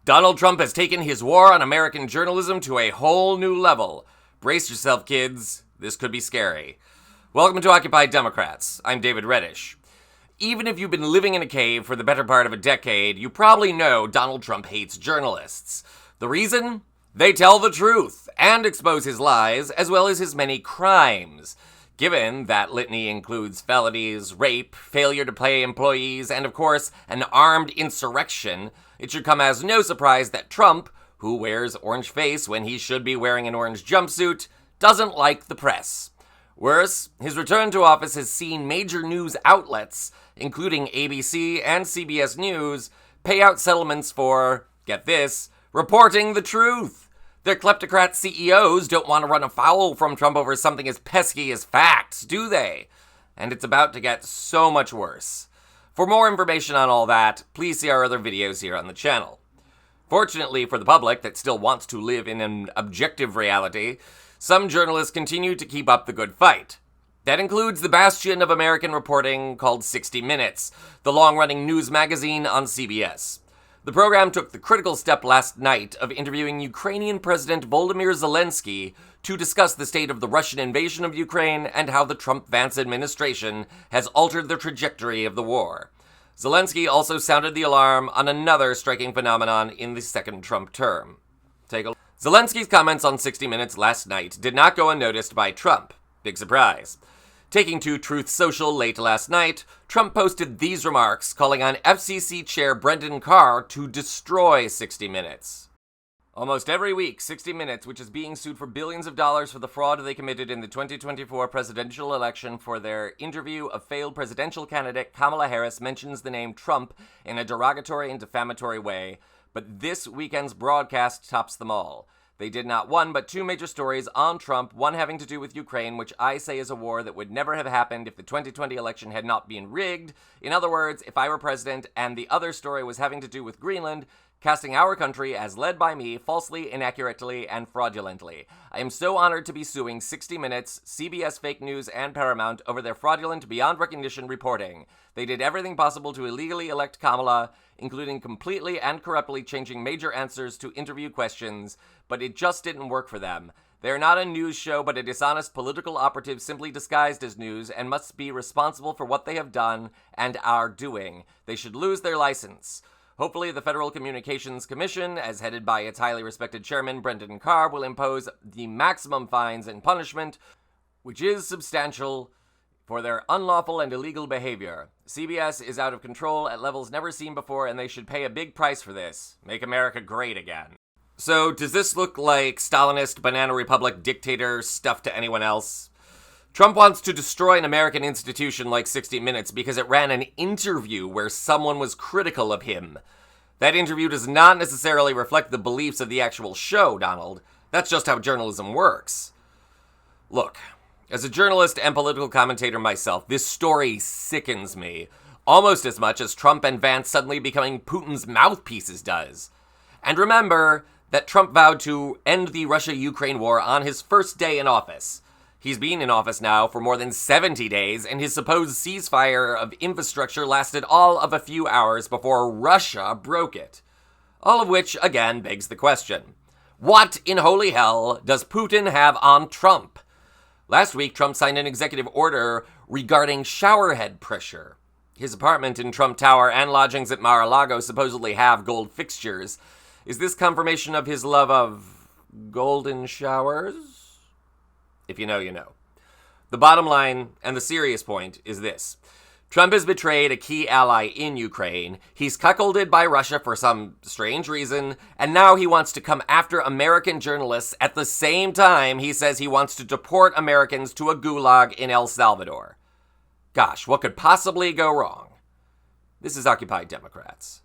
Donald Trump has taken his war on American journalism to a whole new level. Brace yourself, kids. This could be scary. Welcome to Occupy Democrats. I'm David Reddish. Even if you've been living in a cave for the better part of a decade, you probably know Donald Trump hates journalists. The reason? They tell the truth and expose his lies, as well as his many crimes. Given that litany includes felonies, rape, failure to pay employees, and of course, an armed insurrection, it should come as no surprise that Trump, who wears orange face when he should be wearing an orange jumpsuit, doesn't like the press. Worse, his return to office has seen major news outlets, including ABC and CBS News, pay out settlements for, get this, reporting the truth. Their kleptocrat CEOs don't want to run afoul from Trump over something as pesky as facts, do they? And it's about to get so much worse. For more information on all that, please see our other videos here on the channel. Fortunately for the public that still wants to live in an objective reality, some journalists continue to keep up the good fight. That includes the bastion of American reporting called 60 Minutes, the long-running news magazine on CBS. The program took the critical step last night of interviewing Ukrainian President Volodymyr Zelensky to discuss the state of the Russian invasion of Ukraine and how the Trump-Vance administration has altered the trajectory of the war. Zelensky also sounded the alarm on another striking phenomenon in the second Trump term. Take a look. Zelensky's comments on 60 Minutes last night did not go unnoticed by Trump. Big surprise. Taking to Truth Social late last night, Trump posted these remarks, calling on FCC Chair Brendan Carr to destroy 60 Minutes. Almost every week, 60 Minutes, which is being sued for billions of dollars for the fraud they committed in the 2024 presidential election for their interview of failed presidential candidate Kamala Harris, mentions the name Trump in a derogatory and defamatory way, but this weekend's broadcast tops them all. They did not one, but two major stories on Trump, one having to do with Ukraine, which I say is a war that would never have happened if the 2020 election had not been rigged. In other words, if I were president, and the other story was having to do with Greenland, casting our country as led by me falsely, inaccurately, and fraudulently. I am so honored to be suing 60 Minutes, CBS Fake News, and Paramount over their fraudulent, beyond recognition reporting. They did everything possible to illegally elect Kamala, including completely and corruptly changing major answers to interview questions, but it just didn't work for them. They are not a news show, but a dishonest political operative simply disguised as news and must be responsible for what they have done and are doing. They should lose their license. Hopefully, the Federal Communications Commission, as headed by its highly respected chairman, Brendan Carr, will impose the maximum fines and punishment, which is substantial, for their unlawful and illegal behavior. CBS is out of control at levels never seen before, and they should pay a big price for this. Make America great again. So, does this look like Stalinist banana republic dictator stuff to anyone else? Trump wants to destroy an American institution like 60 Minutes because it ran an interview where someone was critical of him. That interview does not necessarily reflect the beliefs of the actual show, Donald. That's just how journalism works. Look, as a journalist and political commentator myself, this story sickens me, almost as much as Trump and Vance suddenly becoming Putin's mouthpieces does. And remember that Trump vowed to end the Russia-Ukraine war on his first day in office. He's been in office now for more than 70 days, and his supposed ceasefire of infrastructure lasted all of a few hours before Russia broke it. All of which, again, begs the question. What in holy hell does Putin have on Trump? Last week, Trump signed an executive order regarding showerhead pressure. His apartment in Trump Tower and lodgings at Mar-a-Lago supposedly have gold fixtures. Is this confirmation of his love of golden showers? If you know, you know. The bottom line, and the serious point, is this. Trump has betrayed a key ally in Ukraine, he's cuckolded by Russia for some strange reason, and now he wants to come after American journalists at the same time he says he wants to deport Americans to a gulag in El Salvador. Gosh, what could possibly go wrong? This is Occupy Democrats.